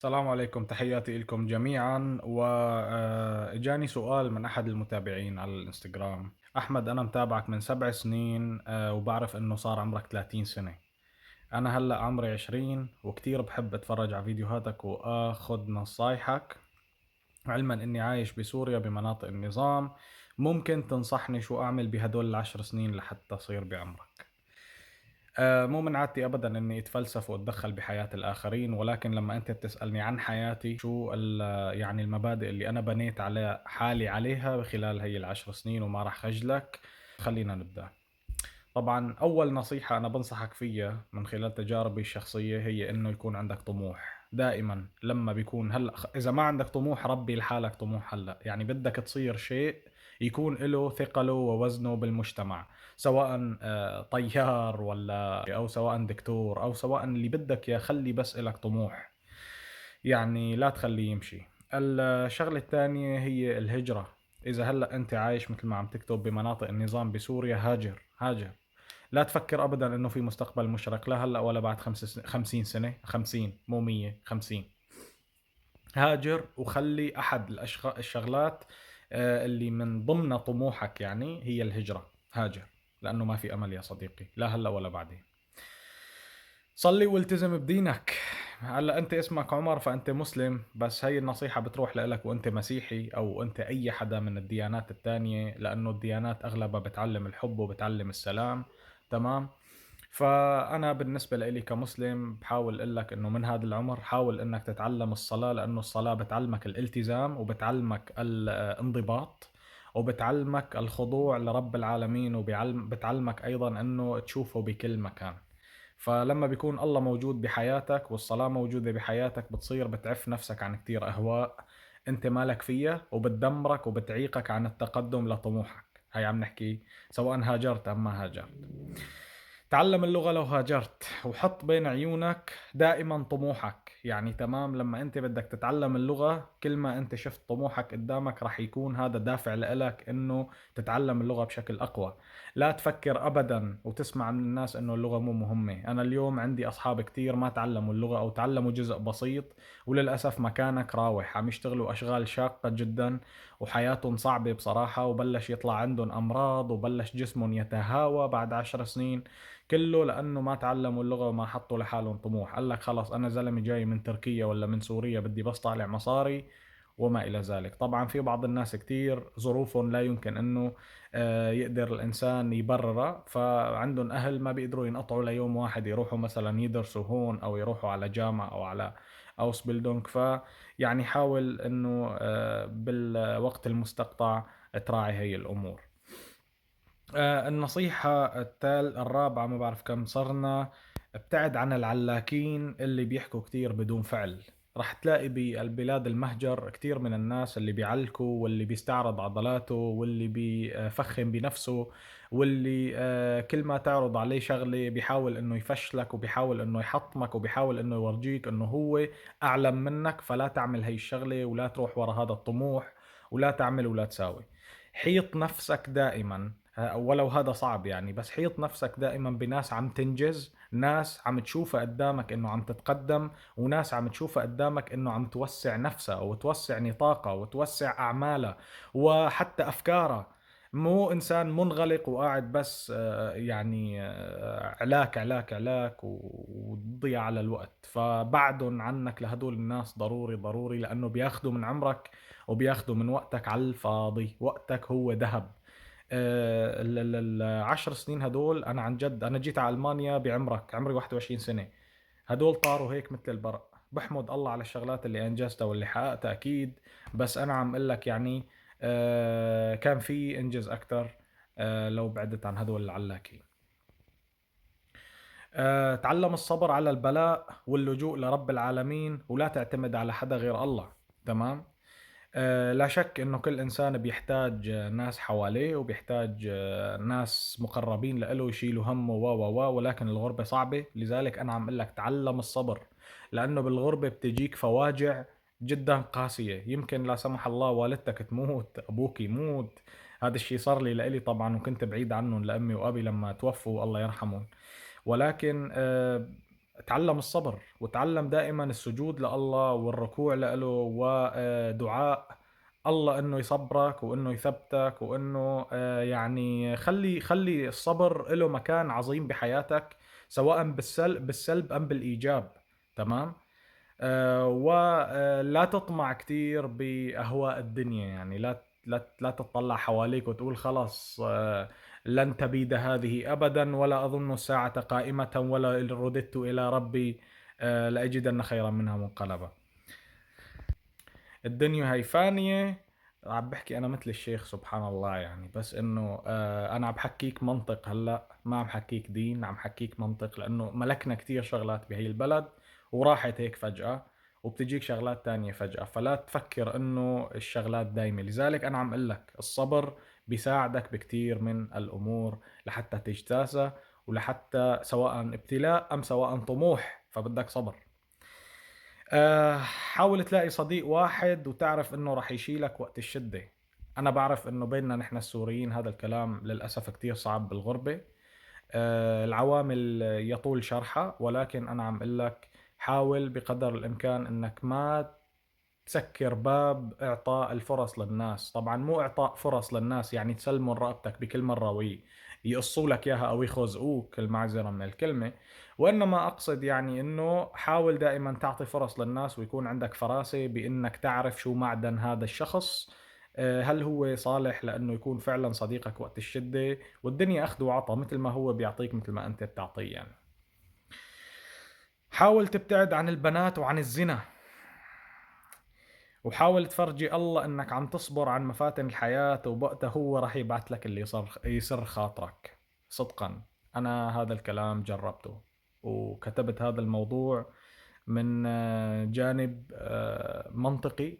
السلام عليكم، تحياتي لكم جميعا. وإجاني سؤال من أحد المتابعين على الإنستغرام: أحمد، أنا متابعك من 7 سنين، وبعرف إنه صار عمرك 30 سنة. أنا هلأ عمري 20 وكتير بحب أتفرج على فيديوهاتك وآخذ نصايحك، علما إني عايش بسوريا بمناطق النظام. ممكن تنصحني شو أعمل بهدول ال10 سنين لحتى أصير بعمرك؟ مو من عادتي أبدًا إني أتفلسف وأتدخّل بحياة الآخرين، ولكن لمّا أنت بتسألني عن حياتي، شو يعني المبادئ اللي أنا بنيت على حالي عليها خلال هي ال10 سنين، وما راح خجلك. خلّينا نبدأ. طبعًا أول نصيحة أنا بانصحك فيها من خلال تجاربي الشخصية هي إنه يكون عندك طموح. دائمًا لمّا بيكون هلأ إذا ما عندك طموح ربّي لحالك طموح هلأ، يعني بدك تصير شيء يكون له ثقله ووزنه بالمجتمع، سواءً طيار والّا أو سواءً دكتور أو سواءً اللي بدك إياه، خلّي بس إلك طموح، يعني لا تخلّيه يمشي. الشغلة التانية هي الهجرة. إذا هلأ أنت عايش متل ما عم تكتب بمناطق النظام بسوريا، هاجر، هاجر. لا تفكر أبدًا إنه في مستقبل مشرق، لا هلأ ولا بعد 50 سنة، 50 مو 100، 50. هاجر وخلّي أحد الشغلات اللي من ضمن طموحك يعني هي الهجرة. هاجر، لأنه ما في أمل يا صديقي، لا هلأ ولا بعدين. صلّي والتزم بدينك. هلأ أنت اسمك عمر فأنت مسلم، بس هي النصيحة بتروح لإلك وأنت مسيحي أو أنت أي حدا من الديانات التانية، لأنه الديانات أغلبها بتعلّم الحب وبتعلّم السلام. تمام؟ فأنا بالنسبة لإلي كمسلم باحاول أقول لك إنه من هذا العمر حاول إنك تتعلم الصلاة، لأنه الصلاة بتعلمك الالتزام وبتعلمك الانضباط وبتعلمك الخضوع لرب العالمين، بتعلمك أيضا إنه تشوفه بكل مكان. فلما بيكون الله موجود بحياتك والصلاة موجودة بحياتك بتصير بتعف نفسك عن كتير أهواء أنت مالك فيها، وبتدمرك وبتعيقك عن التقدم لطموحك. هاي عم نحكي سواء هاجرت أم ما هاجرت. تعلم اللغة لو هاجرت، وحط بين عيونك دائما طموحك. يعني تمام، لما انت بدك تتعلم اللغة كل ما انت شفت طموحك قدامك رح يكون هذا دافع لإلك انه تتعلم اللغة بشكل اقوى. لا تفكر ابدا وتسمع من الناس انه اللغة مو مهمة. انا اليوم عندي اصحاب كتير ما تعلموا اللغة او تعلموا جزء بسيط، وللأسف مكانك راوح عم يشتغلوا اشغال شاقة جدا وحياتهم صعبة بصراحة، وبلش يطلع عندهم امراض وبلش جسمهم يتهاوى بعد 10 سنين. كله لانه ما تعلموا اللغه وما حطوا لحالهم طموح. قال لك خلص انا زلمه جاي من تركيا ولا من سوريا بدي بس طالع مصاري وما الى ذلك. طبعا في بعض الناس كتير ظروفهم لا يمكن انه يقدر الانسان يبررها، فعندهم اهل ما بيقدروا ينقطعوا ليوم واحد يروحوا مثلا يدرسوا هون او يروحوا على جامعه او على اوس بيلدونج. فيعني حاول انه بالوقت المستقطع تراعي هي الامور. النصيحة الرابعة، ما بعرف كم صرنا: ابتعد عن العلاكين اللي بيحكوا كتير بدون فعل. رح تلاقي بالبلاد المهجر كتير من الناس اللي بيعلكوا واللي بيستعرض عضلاته واللي بيفخم بنفسه، واللي كل ما تعرض عليه شغلة بيحاول انه يفشلك وبيحاول انه يحطمك وبيحاول انه يورجيك انه هو اعلم منك. فلا تعمل هاي الشغلة ولا تروح ورا هذا الطموح ولا تعمل ولا تساوي. حيط نفسك دائما، ولو هذا صعب يعني، بس حيط نفسك دائما بناس عم تنجز، ناس عم تشوفها قدامك انه عم تتقدم، وناس عم تشوفها قدامك انه عم توسع نفسها وتوسع نطاقها وتوسع اعمالها وحتى افكارها. مو انسان منغلق وقاعد بس يعني علاك علاك علاك وتضيع على الوقت. فبعدهم عنك لهدول الناس ضروري ضروري، لانه بياخذوا من عمرك وبياخذوا من وقتك على الفاضي. وقتك هو ذهب. ال10 سنين هدول انا عن جد انا جيت على المانيا بعمرك، عمري 21 سنه. هدول طاروا هيك مثل البرق. بحمد الله على الشغلات اللي انجزتها واللي حققتها اكيد، بس انا عم اقول لك يعني كان في انجز اكثر لو بعدت عن هدول العلاكين. تعلم الصبر على البلاء واللجوء لرب العالمين، ولا تعتمد على حدا غير الله. تمام. لا شك انه كل انسان بيحتاج ناس حواليه وبيحتاج ناس مقربين له يشيلوا همه ولكن الغربة صعبة. لذلك انا عم اقول لك تعلم الصبر، لانه بالغربة بتجيك فواجع جدا قاسية. يمكن لا سمح الله والدتك تموت، ابوك يموت. هذا الشيء صار لي لإلي طبعا، وكنت بعيد عنهم لامي وابي لما توفوا الله يرحمهم. ولكن تعلم الصبر، وتعلم دائما السجود لله والركوع له ودعاء الله انه يصبرك وانه يثبتك، وانه يعني خلي الصبر له مكان عظيم بحياتك، سواء بالسلب ام بالايجاب. تمام. ولا تطمع كثير باهواء الدنيا، يعني لا تطلع حواليك وتقول خلاص لن تبيد هذه ابدا، ولا اظن الساعة قائمة، ولا إن رددت الى ربي لاجدن خيرا منها منقلبا. الدنيا هي فانية. عم بحكي انا مثل الشيخ سبحان الله يعني، بس انه انا عم بحكيك منطق هلا، ما عم حكيك دين، عم حكيك منطق، لانه ملكنا كثير شغلات بهي البلد وراحت هيك فجأة، وبتجيك شغلات تانية فجأة، فلا تفكر انه الشغلات دايمة. لذلك انا عم اقول لك الصبر بيساعدك بكثير من الامور لحتى تجتازها، ولحتى سواء ابتلاء ام سواء طموح فبدك صبر. حاول تلاقي صديق واحد وتعرف انه راح يشيلك وقت الشدة. انا بعرف انه بيننا نحن السوريين هذا الكلام للأسف كتير صعب بالغربة. العوامل يطول شرحها، ولكن انا عم اقول لك حاول بقدر الامكان انك ما تسكر باب اعطاء الفرص للناس. طبعا مو اعطاء فرص للناس يعني تسلموا رقبتك بكل مرة ويقصوا لك اياها او يخزقوك، المعذرة من الكلمة، وانما اقصد يعني انه حاول دائما تعطي فرص للناس، ويكون عندك فراسة بانك تعرف شو معدن هذا الشخص. هل هو صالح لانه يكون فعلا صديقك وقت الشدة؟ والدنيا اخذ وعطى، مثل ما هو بيعطيك مثل ما انت بتعطيه يعني. حاول تبتعد عن البنات وعن الزنا، وحاول تفرجي الله انك عم تصبر عن مفاتن الحياة، وبوقتها هو راح يبعث لك اللي يسر خاطرك. صدقا انا هذا الكلام جربته، وكتبت هذا الموضوع من جانب منطقي،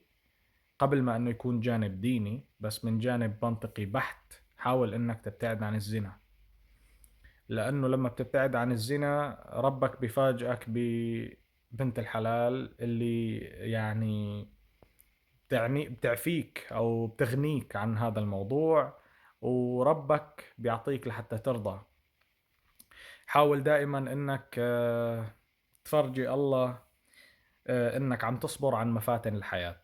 قبل ما انه يكون جانب ديني، بس من جانب منطقي بحت. حاول انك تبتعد عن الزنا، لانه لما بتبتعد عن الزنا ربك بفاجئك ببنت الحلال اللي يعني بتعفيك او بتغنيك عن هذا الموضوع، وربك بيعطيك لحتى ترضى. حاول دائما انك تفرجي الله انك عم تصبر عن مفاتن الحياة،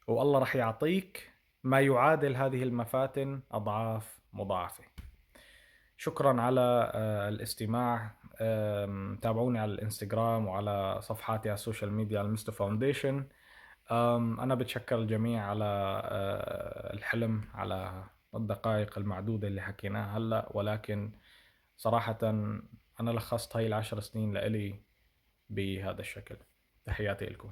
والله رح يعطيك ما يعادل هذه المفاتن اضعاف مضاعفة. شكرا على الاستماع. تابعوني على الانستغرام وعلى صفحاتي على السوشيال ميديا على المستر فاونديشن. أنا بتشكر الجميع على الحلم، على الدقائق المعدودة اللي حكيناها هلأ، ولكن صراحة أنا لخصت هاي ال10 سنين لإلي بهذا الشكل. تحياتي لكم.